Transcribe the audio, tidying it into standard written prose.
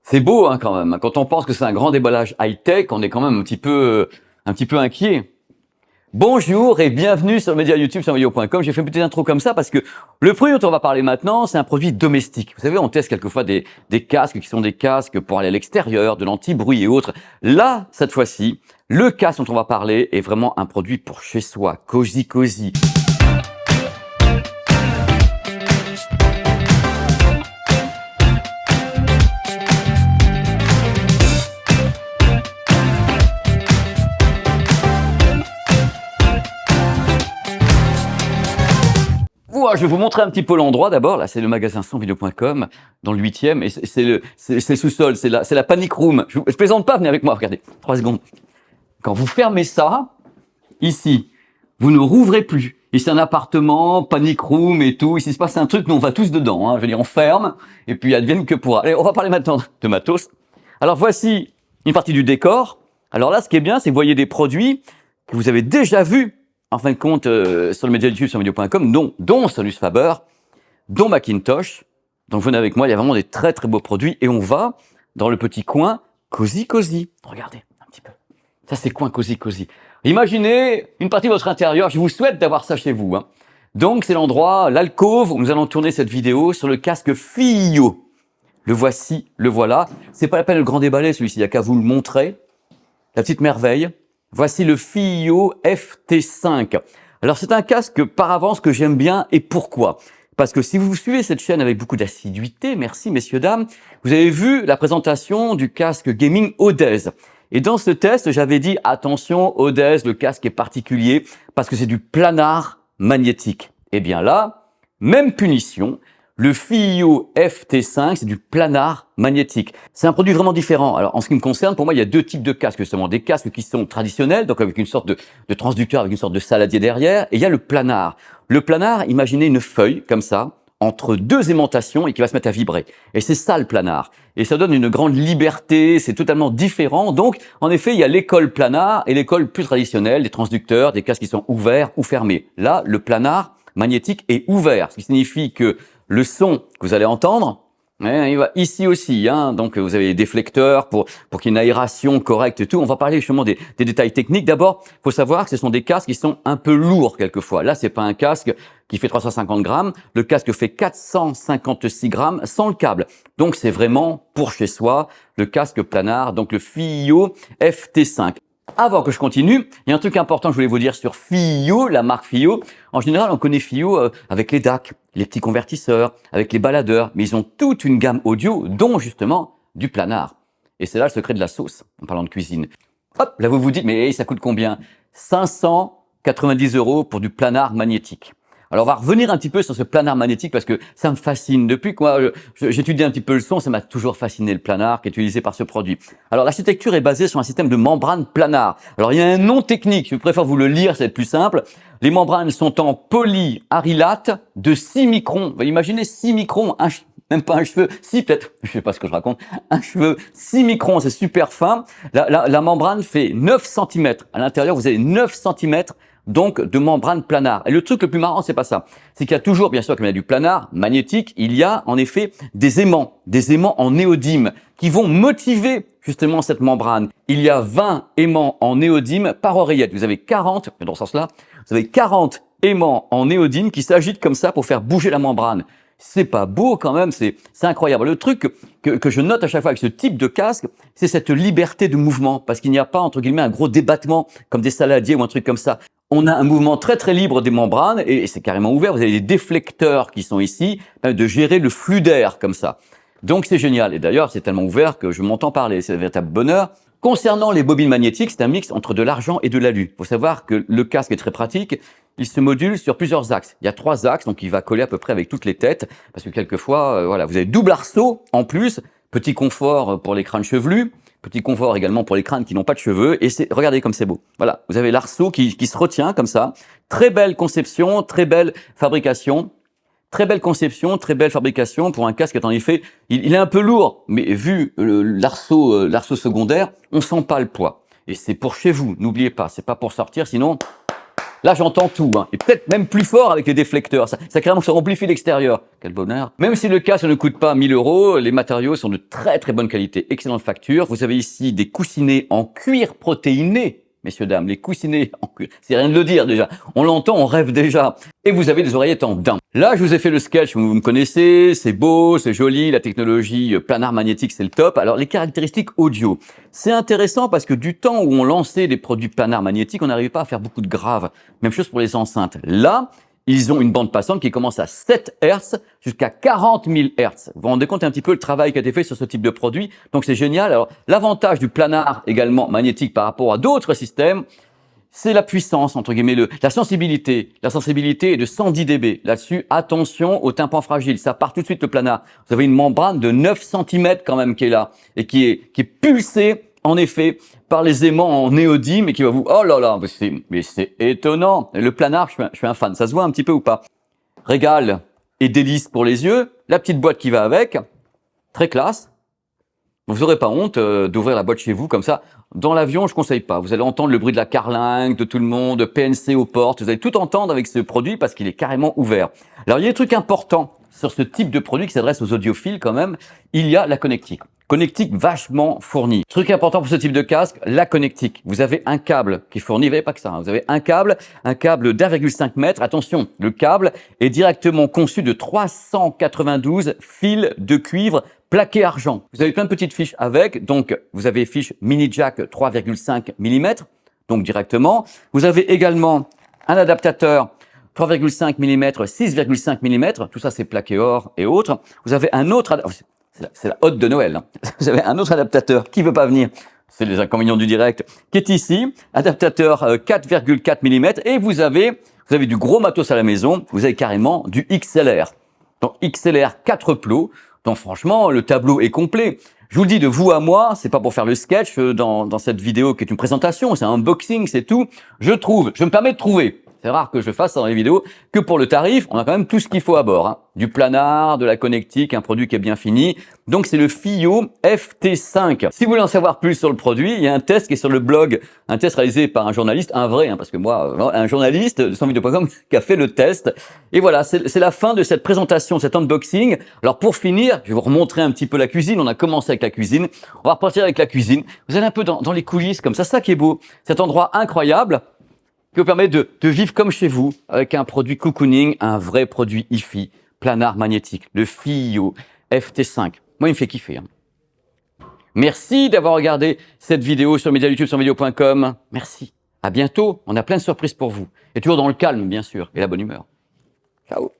C'est beau hein, quand même. Quand on pense que c'est un grand déballage high-tech, on est quand même un petit peu inquiet. Bonjour et bienvenue sur le média YouTube sur video.com. J'ai fait une petite intro comme ça parce que le produit dont on va parler maintenant, c'est un produit domestique. Vous savez, on teste quelquefois des casques qui sont des casques pour aller à l'extérieur, de l'anti-bruit et autres. Là, cette fois-ci, le casque dont on va parler est vraiment un produit pour chez soi, cosy. Je vais vous montrer un petit peu l'endroit d'abord. Là, c'est le magasin sonvideo.com dans le 8e et c'est le sous-sol, c'est la panic room. Je plaisante pas, venez avec moi, regardez. 3 secondes. Quand vous fermez ça, ici, vous ne rouvrez plus. Ici, c'est un appartement, panic room et tout. Ici, il se passe un truc, nous, on va tous dedans. Je veux dire, on ferme et puis advienne que pourra. Allez, on va parler maintenant de matos. Alors, voici une partie du décor. Alors là, ce qui est bien, c'est que vous voyez des produits que vous avez déjà vus en fin de compte, sur le média YouTube, sur video.com, dont Sonus Faber, dont Macintosh. Donc venez avec moi, il y a vraiment des très beaux produits. Et on va dans le petit coin cosy. Regardez un petit peu. Ça, c'est coin cosy. Imaginez une partie de votre intérieur. Je vous souhaite d'avoir ça chez vous. Donc c'est l'endroit, l'alcôve, où nous allons tourner cette vidéo sur le casque FiiO. Le voici, le voilà. C'est pas la peine de le grand déballer celui-ci, il n'y a qu'à vous le montrer. La petite merveille. Voici le FiiO FT5. Alors c'est un casque par avance que j'aime bien et pourquoi? Parce que si vous suivez cette chaîne avec beaucoup d'assiduité, merci messieurs dames, vous avez vu la présentation du casque gaming Odez. Et dans ce test, j'avais dit attention Odez, le casque est particulier parce que c'est du planar magnétique. Et bien là, même punition. Le FiiO FT5, c'est du planar magnétique. C'est un produit vraiment différent. Alors, en ce qui me concerne, pour moi, il y a 2 types de casques, justement. Des casques qui sont traditionnels, donc avec une sorte de transducteur, avec une sorte de saladier derrière. Et il y a le planar. Le planar, imaginez une feuille, comme ça, entre 2 aimantations et qui va se mettre à vibrer. Et c'est ça, le planar. Et ça donne une grande liberté, c'est totalement différent. Donc, en effet, il y a l'école planar et l'école plus traditionnelle, des transducteurs, des casques qui sont ouverts ou fermés. Là, le planar magnétique est ouvert, ce qui signifie que le son que vous allez entendre, il va ici aussi, donc vous avez des déflecteurs pour qu'il y ait une aération correcte et tout. On va parler justement des détails techniques. D'abord, il faut savoir que ce sont des casques qui sont un peu lourds quelquefois. Là, c'est pas un casque qui fait 350 grammes. Le casque fait 456 grammes sans le câble. Donc, c'est vraiment pour chez soi le casque planar, donc le FiiO FT5. Avant que je continue, il y a un truc important que je voulais vous dire sur FiiO, la marque FiiO. En général, on connaît FiiO avec les DAC, les petits convertisseurs, avec les baladeurs, mais ils ont toute une gamme audio, dont justement du planar. Et c'est là le secret de la sauce, en parlant de cuisine. Hop, là vous vous dites, mais ça coûte combien? 590 € pour du planar magnétique. Alors on va revenir un petit peu sur ce planar magnétique parce que ça me fascine. Depuis que j'étudie un petit peu le son, ça m'a toujours fasciné le planar qui est utilisé par ce produit. Alors l'architecture est basée sur un système de membrane planar. Alors il y a un nom technique, je préfère vous le lire, c'est plus simple. Les membranes sont en polyarylate de 6 microns. Vous imaginez 6 microns, même pas un cheveu, si peut-être, je sais pas ce que je raconte, un cheveu, 6 microns, c'est super fin. La membrane fait 9 cm. À l'intérieur, vous avez 9 cm donc de membrane planar. Et le truc le plus marrant, c'est pas ça. C'est qu'il y a toujours, bien sûr, comme il y a du planar magnétique, il y a en effet des aimants en néodyme qui vont motiver justement cette membrane. Il y a 20 aimants en néodyme par oreillette. Vous avez 40, dans ce sens-là, vous avez 40 aimants en néodyme qui s'agitent comme ça pour faire bouger la membrane. C'est pas beau quand même, c'est incroyable. Le truc que je note à chaque fois avec ce type de casque, c'est cette liberté de mouvement, parce qu'il n'y a pas, entre guillemets, un gros débattement comme des saladiers ou un truc comme ça. On a un mouvement très libre des membranes et c'est carrément ouvert. Vous avez des déflecteurs qui sont ici, de gérer le flux d'air comme ça. Donc c'est génial. Et d'ailleurs, c'est tellement ouvert que je m'entends parler. C'est un véritable bonheur. Concernant les bobines magnétiques, c'est un mix entre de l'argent et de l'alu. Il faut savoir que le casque est très pratique. Il se module sur plusieurs axes. Il y a 3 axes, donc il va coller à peu près avec toutes les têtes. Parce que quelquefois, vous avez double arceau en plus. Petit confort pour les crânes chevelus. Petit confort également pour les crânes qui n'ont pas de cheveux. Et regardez comme c'est beau. Voilà, vous avez l'arceau qui se retient comme ça. Très belle conception, très belle fabrication. Très belle conception, très belle fabrication pour un casque. En effet, il est un peu lourd, mais vu l'arceau secondaire, on sent pas le poids. Et c'est pour chez vous, n'oubliez pas, c'est pas pour sortir, sinon Là, j'entends tout, hein. Et peut-être même plus fort avec les déflecteurs. Ça carrément, ça amplifie l'extérieur. Quel bonheur. Même si le casque ne coûte pas 1000 €, les matériaux sont de très très bonne qualité. Excellente facture. Vous avez ici des coussinets en cuir protéiné. Messieurs, dames, les coussinets en cuir. C'est rien de le dire déjà. On l'entend, on rêve déjà. Et vous avez des oreillettes en daim. Là, je vous ai fait le sketch, vous me connaissez, c'est beau, c'est joli, la technologie planar magnétique, c'est le top. Alors, les caractéristiques audio. C'est intéressant parce que du temps où on lançait des produits planar magnétiques, on n'arrivait pas à faire beaucoup de graves. Même chose pour les enceintes. Là, ils ont une bande passante qui commence à 7 Hz jusqu'à 40 000 Hz. Vous vous rendez compte un petit peu le travail qui a été fait sur ce type de produit. Donc, c'est génial. Alors, l'avantage du planar également magnétique par rapport à d'autres systèmes, c'est la puissance, entre guillemets, la sensibilité. La sensibilité est de 110 dB. Là-dessus, attention au tympan fragile. Ça part tout de suite le planar. Vous avez une membrane de 9 cm quand même qui est là et qui est pulsée, en effet, par les aimants en néodyme et qui va vous... Oh là là, mais c'est étonnant. Le planar, je suis un fan. Ça se voit un petit peu ou pas? Régal et délice pour les yeux. La petite boîte qui va avec. Très classe. Vous n'aurez pas honte d'ouvrir la boîte chez vous comme ça. Dans l'avion, je conseille pas. Vous allez entendre le bruit de la carlingue, de tout le monde, PNC aux portes. Vous allez tout entendre avec ce produit parce qu'il est carrément ouvert. Alors, il y a des trucs importants sur ce type de produit qui s'adresse aux audiophiles quand même. Il y a la connectique. Connectique vachement fournie. Truc important pour ce type de casque, la connectique. Vous avez un câble qui est fourni, vous n'avez pas que ça. Hein. Vous avez un câble d'1,5 mètre. Attention, le câble est directement conçu de 392 fils de cuivre plaqué argent. Vous avez plein de petites fiches avec, donc vous avez fiche mini jack 3,5 mm, donc directement. Vous avez également un adaptateur 3,5 mm, 6,5 mm, tout ça c'est plaqué or et autres. Vous avez un autre, c'est la hotte de Noël, hein. Vous avez un autre adaptateur qui veut pas venir, c'est les inconvénients du direct, qui est ici, adaptateur 4,4 mm, et vous avez du gros matos à la maison, vous avez carrément du XLR. Donc XLR 4 plots. Donc franchement, le tableau est complet. Je vous le dis de vous à moi, c'est pas pour faire le sketch dans cette vidéo qui est une présentation, c'est un unboxing, c'est tout. Je me permets de trouver. C'est rare que je fasse ça dans les vidéos, que pour le tarif, on a quand même tout ce qu'il faut à bord. Hein. Du planar, de la connectique, un produit qui est bien fini. Donc c'est le FiiO FT5. Si vous voulez en savoir plus sur le produit, il y a un test qui est sur le blog, un test réalisé par un journaliste, un vrai, hein, parce que moi, un journaliste de 100video.com qui a fait le test. Et voilà, c'est la fin de cette présentation, cet unboxing. Alors pour finir, je vais vous remontrer un petit peu la cuisine. On a commencé avec la cuisine, on va repartir avec la cuisine. Vous allez un peu dans les coulisses comme ça qui est beau. Cet endroit incroyable qui vous permet de vivre comme chez vous avec un produit cocooning, un vrai produit hi-fi, planar magnétique, le FiiO FT5. Moi, il me fait kiffer. Hein. Merci d'avoir regardé cette vidéo sur Média YouTube, sur vidéo.com. Merci. À bientôt. On a plein de surprises pour vous. Et toujours dans le calme, bien sûr, et la bonne humeur. Ciao.